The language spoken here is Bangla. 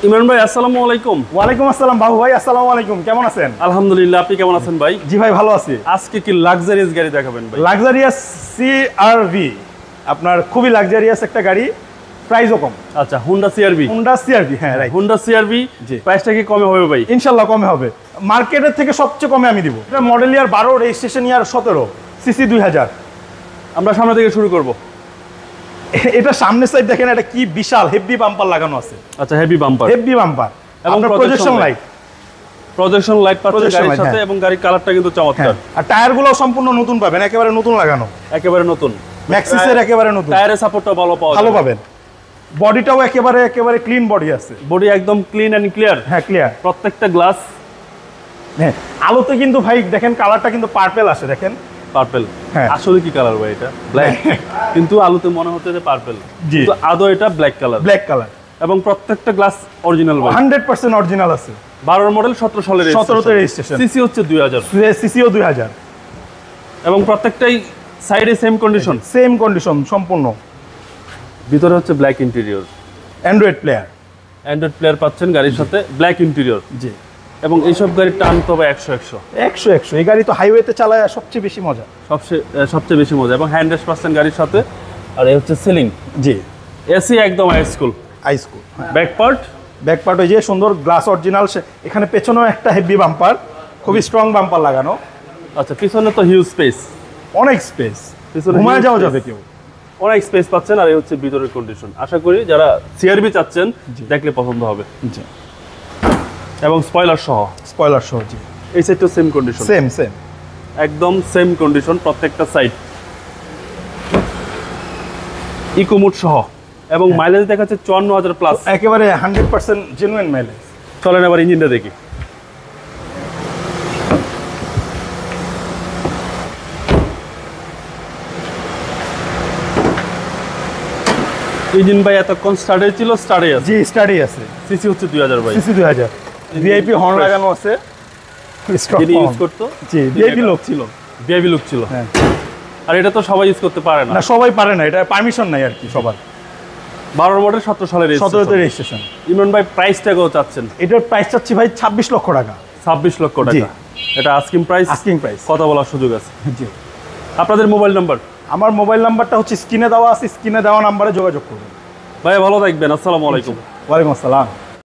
ইমরান ভাই আসসালামু আলাইকুম। ওয়ালাইকুম আসসালাম বাবু ভাই, আসসালামু আলাইকুম। কেমন আছেন? আলহামদুলিল্লাহ, আপনি কেমন আছেন ভাই? জি ভাই, ভালো আছি। আজকে কি লাক্সারিয়াস গাড়ি দেখাবেন ভাই? লাক্সারিয়াস সিআরভি, আপনার খুবই লাক্সারিয়াস একটা গাড়ি, প্রাইসও কম। আচ্ছা, হুন্ডা সিআরভি। হুন্ডা সিআরভি, হ্যাঁ রাইট। হুন্ডা সিআরভি জি। প্রাইসটা কি কমে হবে ভাই? ইনশাল্লাহ কমে হবে, মার্কেটের থেকে সবচেয়ে কমে আমি দিব। এটা মডেল ইয়ার 12, রেজিস্ট্রেশন ইয়ার 17, সিসি 2000। আমরা সামনে থেকে শুরু করব। এটা সামনের সাইড দেখেন, এটা কি বিশাল হেভি বাম্পার লাগানো আছে। আচ্ছা, হেভি বাম্পার হেভি বাম্পার এবং এবং প্রজেকশন লাইট। প্রজেকশন লাইট পাচ্ছেন Projection গাড়ির light, সাথে হ্যাঁ। এবং গাড়ির কালারটা কিন্তু চমৎকার। আর টায়ারগুলো সম্পূর্ণ নতুন পাবেন, একেবারে নতুন লাগানো, একেবারে নতুন। ম্যাক্সিসের একেবারে নতুন। টায়ারের সাপোর্টটা ভালো পাওয়া ভালো যাবে। পাবেন। বডিটাও একেবারে একেবারে ক্লিন বডি আছে। বডি একদম ক্লিন এন্ড ক্লিয়ার। হ্যাঁ, ক্লিয়ার। প্রত্যেকটা গ্লাস হ্যাঁ, আলোতে কিন্তু ভাই দেখেন কালারটা কিন্তু পার্পল আসে, দেখেন। পার্পল। হ্যাঁ। আসলে কি কালার ভাই এটা? ব্ল্যাক। কিন্তু আলোতে মনে হচ্ছে যে পার্পল, জি। কিন্তু আদৌ এটা ব্ল্যাক কালার। ব্ল্যাক কালার এবং প্রত্যেকটা গ্লাস অরিজিনাল ভাই। 100% অরিজিনাল আছে। 12 মডেল, 17 সালের 17 তে রেজিস্ট্রেশন। সিসি হচ্ছে 2000 সিসিও 2000। এবং প্রত্যেকটাই সাইডে সেম কন্ডিশন। সেম কন্ডিশন সম্পূর্ণ। ভিতরে হচ্ছে black interior. Android player. Android player পাচ্ছেন গাড়ির সাথে, ব্ল্যাক ইন্টেরিয়র। জি। এবং এইসব গাড়ির টান তো হবে 100 100 এই গাড়ি তো হাইওয়েতে চালায় সবচেয়ে বেশি মজা। সবচেয়ে বেশি মজা। এবং হ্যান্ড রেস্ট পাচ্ছেন গাড়ির সাথে। আর এই হচ্ছে সিলিং। জি। এসি একদম high school. High school. Back part. Back part ওই যে সুন্দর গ্লাস অরিজিনাল। এখানে পেছনেও একটা হেভি বাম্পার, খুবই স্ট্রং বাম্পার লাগানো। আচ্ছা, পিছনে তো হিউজ স্পেস। অনেক স্পেস, পিছনে ঘুমায় huge যাওয়া space। যাবে কেউ। অনেক স্পেস পাচ্ছেন। আর এই হচ্ছে ভিতরের কন্ডিশন। আশা করি যারা সিআরবি চাচ্ছেন দেখলে পছন্দ হবে। জি। এবং স্পয়লার সহ। স্পয়লার সহ। জি। এই সাইডটা সেম কন্ডিশন। সেম একদম সেম কন্ডিশন প্রত্যেকটা সাইড। ইকোমোড সহ। এবং মাইলেজ দেখাচ্ছে 54,000 প্লাস। একেবারে 100% জেনুইন মাইলেজ। চলেন আবার ইঞ্জিনটা দেখি। ইঞ্জিন ভাই এতক্ষণ স্টার্টে ছিল, স্টার্টে আছে। জি, স্টাডি আছে। সিসি হচ্ছে 2000 ভাই। সিসি 2000। ভিআইপি হর্ন লাগানো আছে। যিনি ইউজ করতো, জি, ভিআইপি লোক ছিল। ভিআইপি লুক ছিল। হ্যাঁ। আর এটা তো সবাই ইউজ করতে পারে না। না, সবাই পারে না, এটা পারমিশন নাই আর কি সবার। 12 মডেল, 17 সালের 17 তে রেজিস্ট্রেশন। ইমরান ভাই প্রাইসটাকেও চাচ্ছেন? এটার প্রাইস চাচ্ছি ভাই 26 লক্ষ টাকা। 26 লক্ষ জি। টাকা। এটা আস্কিং প্রাইস। Asking price. কথা বলার সুযোগ আছে। জি। আপনাদের মোবাইল নাম্বার? আমার মোবাইল নাম্বারটা হচ্ছে স্ক্রিনে দেওয়া আছে, স্ক্রিনে দেওয়া নাম্বারে যোগাযোগ করুন। ভাই ভালো থাকবেন। আসসালামু আলাইকুম। ওয়ালাইকুম আসসালাম।